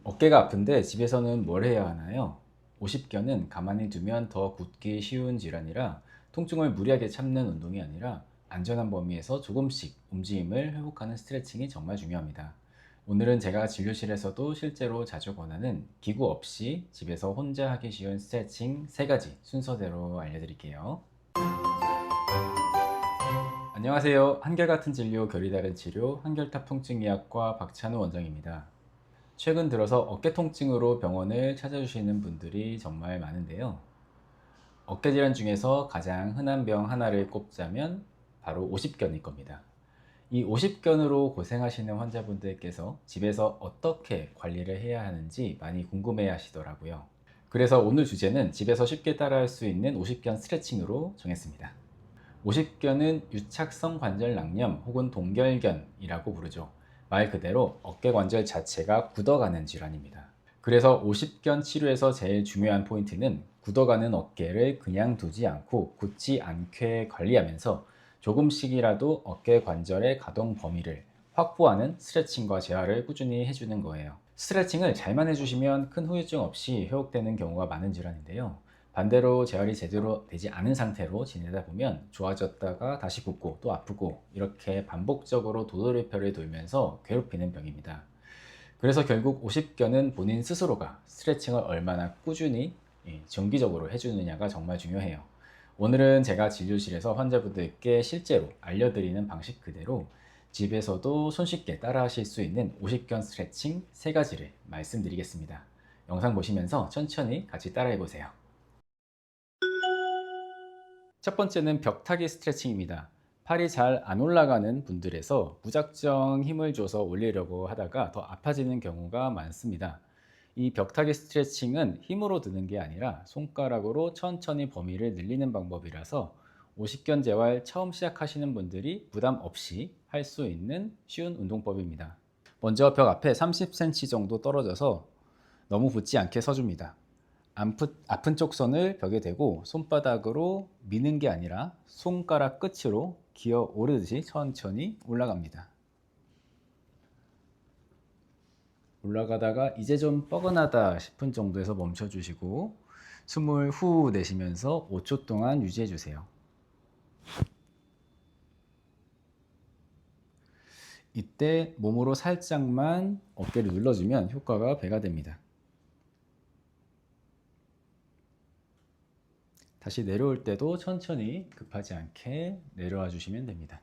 어깨가 아픈데 집에서는 뭘 해야 하나요? 오십견은 가만히 두면 더 굳기 쉬운 질환이라 통증을 무리하게 참는 운동이 아니라 안전한 범위에서 조금씩 움직임을 회복하는 스트레칭이 정말 중요합니다. 오늘은 제가 진료실에서도 실제로 자주 권하는 기구 없이 집에서 혼자 하기 쉬운 스트레칭 3가지 순서대로 알려드릴게요. 안녕하세요. 한결같은 진료, 결이 다른 치료, 한결탑 통증의학과 박찬우 원장입니다. 최근 들어서 어깨 통증으로 병원을 찾아주시는 분들이 정말 많은데요. 어깨 질환 중에서 가장 흔한 병 하나를 꼽자면 바로 오십견일 겁니다. 이 오십견으로 고생하시는 환자분들께서 집에서 어떻게 관리를 해야 하는지 많이 궁금해 하시더라고요. 그래서 오늘 주제는 집에서 쉽게 따라할 수 있는 오십견 스트레칭으로 정했습니다. 오십견은 유착성 관절 낭염 혹은 동결견이라고 부르죠. 말 그대로 어깨 관절 자체가 굳어가는 질환입니다. 그래서 오십견 치료에서 제일 중요한 포인트는 굳어가는 어깨를 그냥 두지 않고 굳지 않게 관리하면서 조금씩이라도 어깨 관절의 가동 범위를 확보하는 스트레칭과 재활을 꾸준히 해주는 거예요. 스트레칭을 잘만 해주시면 큰 후유증 없이 회복되는 경우가 많은 질환인데요. 반대로 재활이 제대로 되지 않은 상태로 지내다 보면 좋아졌다가 다시 붓고 또 아프고 이렇게 반복적으로 도돌이표를 돌면서 괴롭히는 병입니다. 그래서 결국 오십견은 본인 스스로가 스트레칭을 얼마나 꾸준히 정기적으로 해주느냐가 정말 중요해요. 오늘은 제가 진료실에서 환자분들께 실제로 알려드리는 방식 그대로 집에서도 손쉽게 따라 하실 수 있는 오십견 스트레칭 3가지를 말씀드리겠습니다. 영상 보시면서 천천히 같이 따라해 보세요. 첫 번째는 벽타기 스트레칭입니다. 팔이 잘 안 올라가는 분들에서 무작정 힘을 줘서 올리려고 하다가 더 아파지는 경우가 많습니다. 이 벽타기 스트레칭은 힘으로 드는 게 아니라 손가락으로 천천히 범위를 늘리는 방법이라서 오십견 재활 처음 시작하시는 분들이 부담 없이 할 수 있는 쉬운 운동법입니다. 먼저 벽 앞에 30cm 정도 떨어져서 너무 붙지 않게 서줍니다. 아픈 쪽 손을 벽에 대고 손바닥으로 미는 게 아니라 손가락 끝으로 기어 오르듯이 천천히 올라갑니다. 올라가다가 이제 좀 뻐근하다 싶은 정도에서 멈춰 주시고 숨을 후 내쉬면서 5초 동안 유지해 주세요. 이때 몸으로 살짝만 어깨를 눌러주면 효과가 배가 됩니다. 다시 내려올 때도 천천히 급하지 않게 내려와 주시면 됩니다.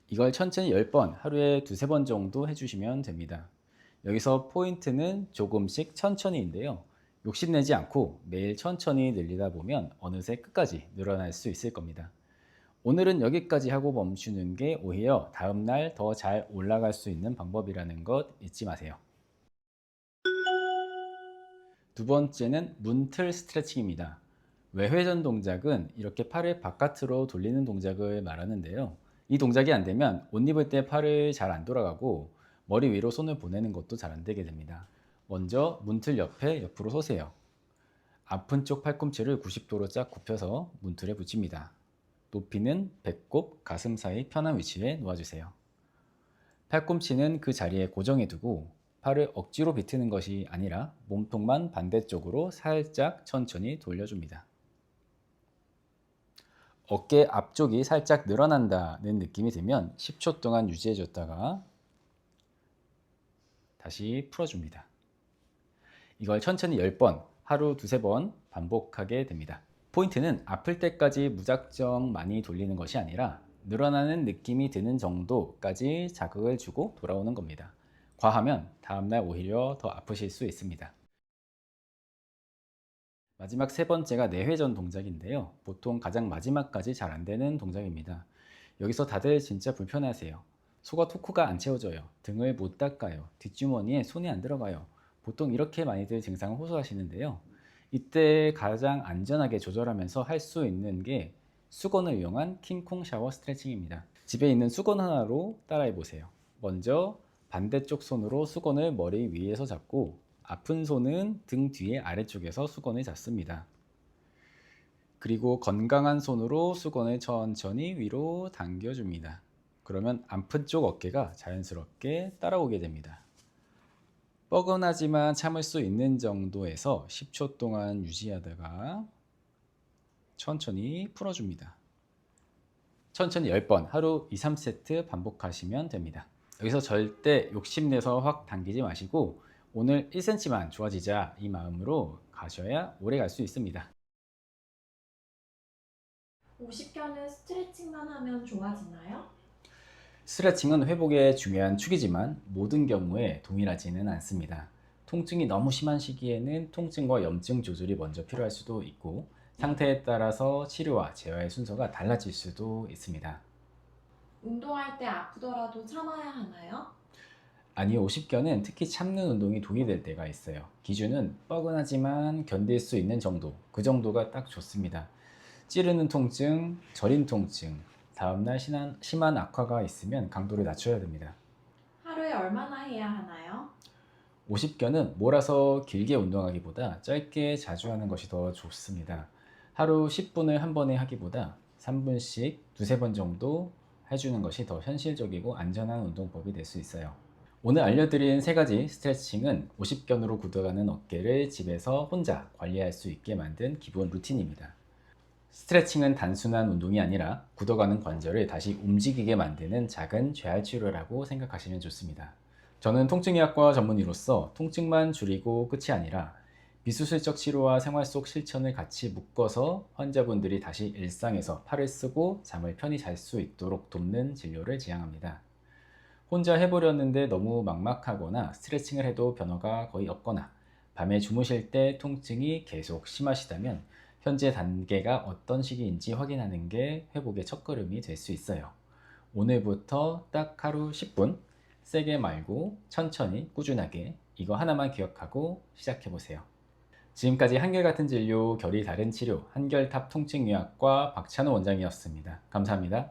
이걸 천천히 10번, 하루에 두세 번 정도 해주시면 됩니다. 여기서 포인트는 조금씩 천천히인데요. 욕심내지 않고 매일 천천히 늘리다 보면 어느새 끝까지 늘어날 수 있을 겁니다. 오늘은 여기까지 하고 멈추는 게 오히려 다음날 더 잘 올라갈 수 있는 방법이라는 것 잊지 마세요. 두 번째는 문틀 스트레칭입니다. 외회전 동작은 이렇게 팔을 바깥으로 돌리는 동작을 말하는데요. 이 동작이 안 되면 옷 입을 때 팔을 잘 안 돌아가고 머리 위로 손을 보내는 것도 잘 안 되게 됩니다. 먼저 문틀 옆에 옆으로 서세요. 아픈 쪽 팔꿈치를 90도로 쫙 굽혀서 문틀에 붙입니다. 높이는 배꼽, 가슴 사이 편한 위치에 놓아주세요. 팔꿈치는 그 자리에 고정해 두고 팔을 억지로 비트는 것이 아니라 몸통만 반대쪽으로 살짝 천천히 돌려줍니다. 어깨 앞쪽이 살짝 늘어난다는 느낌이 들면 10초 동안 유지해 줬다가 다시 풀어줍니다. 이걸 천천히 10번, 하루 두세 번 반복하게 됩니다. 포인트는 아플 때까지 무작정 많이 돌리는 것이 아니라 늘어나는 느낌이 드는 정도까지 자극을 주고 돌아오는 겁니다. 과하면 다음날 오히려 더 아프실 수 있습니다. 마지막 세 번째가 내회전 동작인데요. 보통 가장 마지막까지 잘 안 되는 동작입니다. 여기서 다들 진짜 불편하세요. 속옷 후크가 안 채워져요. 등을 못 닦아요. 뒷주머니에 손이 안 들어가요. 보통 이렇게 많이들 증상을 호소하시는데요. 이때 가장 안전하게 조절하면서 할 수 있는 게 수건을 이용한 킹콩 샤워 스트레칭입니다. 집에 있는 수건 하나로 따라해 보세요. 먼저 반대쪽 손으로 수건을 머리 위에서 잡고 아픈 손은 등 뒤에 아래쪽에서 수건을 잡습니다. 그리고 건강한 손으로 수건을 천천히 위로 당겨줍니다. 그러면 아픈 쪽 어깨가 자연스럽게 따라오게 됩니다. 뻐근하지만 참을 수 있는 정도에서 10초 동안 유지하다가 천천히 풀어줍니다. 천천히 10번 하루 2, 3세트 반복하시면 됩니다. 여기서 절대 욕심내서 확 당기지 마시고 오늘 1cm만 좋아지자 이 마음으로 가셔야 오래 갈 수 있습니다. 50견은 스트레칭만 하면 좋아지나요? 스트레칭은 회복에 중요한 축이지만 모든 경우에 동일하지는 않습니다. 통증이 너무 심한 시기에는 통증과 염증 조절이 먼저 필요할 수도 있고 상태에 따라서 치료와 재활 순서가 달라질 수도 있습니다. 운동할 때 아프더라도 참아야 하나요? 아니, 50견은 특히 참는 운동이 도움이 될 때가 있어요. 기준은 뻐근하지만 견딜 수 있는 정도, 그 정도가 딱 좋습니다. 찌르는 통증, 저린 통증, 다음날 심한 악화가 있으면 강도를 낮춰야 됩니다. 하루에 얼마나 해야 하나요? 50견은 몰아서 길게 운동하기보다 짧게 자주 하는 것이 더 좋습니다. 하루 10분을 한 번에 하기보다 3분씩 두세 번 정도 해주는 것이 더 현실적이고 안전한 운동법이 될 수 있어요. 오늘 알려드린 세 가지 스트레칭은 50견으로 굳어가는 어깨를 집에서 혼자 관리할 수 있게 만든 기본 루틴입니다. 스트레칭은 단순한 운동이 아니라 굳어가는 관절을 다시 움직이게 만드는 작은 재활 치료라고 생각하시면 좋습니다. 저는 통증의학과 전문의로서 통증만 줄이고 끝이 아니라 비수술적 치료와 생활 속 실천을 같이 묶어서 환자분들이 다시 일상에서 팔을 쓰고 잠을 편히 잘 수 있도록 돕는 진료를 지향합니다. 혼자 해보려는데 너무 막막하거나 스트레칭을 해도 변화가 거의 없거나 밤에 주무실 때 통증이 계속 심하시다면 현재 단계가 어떤 시기인지 확인하는 게 회복의 첫걸음이 될 수 있어요. 오늘부터 딱 하루 10분, 세게 말고 천천히 꾸준하게 이거 하나만 기억하고 시작해보세요. 지금까지 한결같은 진료, 결이 다른 치료, 한결탑 통증의학과 박찬호 원장이었습니다. 감사합니다.